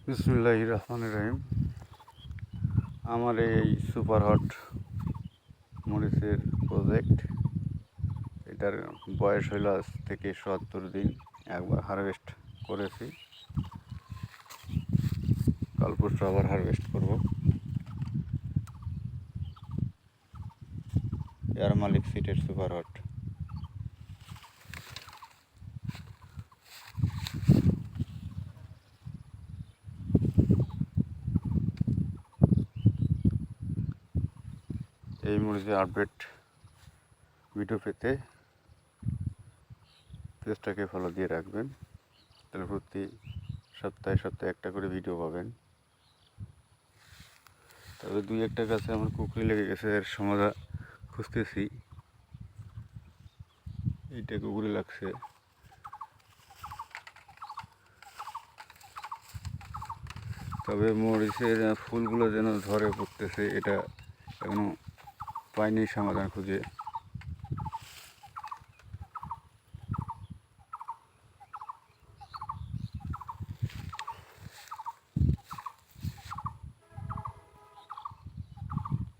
বিসমিল্লাহির রহমানির রহিম। আমার এই সুপার হট মরিচের প্রজেক্ট, এটার বয়স হইল আজ থেকে ৭০ দিন। একবার হারভেস্ট করেছি, কাল পরশু আবার হারভেস্ট করব। এয়ার মালিক সিটের সুপার হট। এই মরিচের আপডেট ভিডিও পেতে পেজটাকে ফলো দিয়ে রাখবেন, তাহলে প্রতি সপ্তাহে একটা করে ভিডিও পাবেন। তবে দুই একটা গাছে আমার কুকুরি লেগে গেছে, এর সমাধান খুঁজতেছি। এইটা কুকুরি লাগছে, তবে মরিচের ফুলগুলো যেন ঝরে পড়তেছে, এটা এখনো পাইনি সমাধান খুঁজে।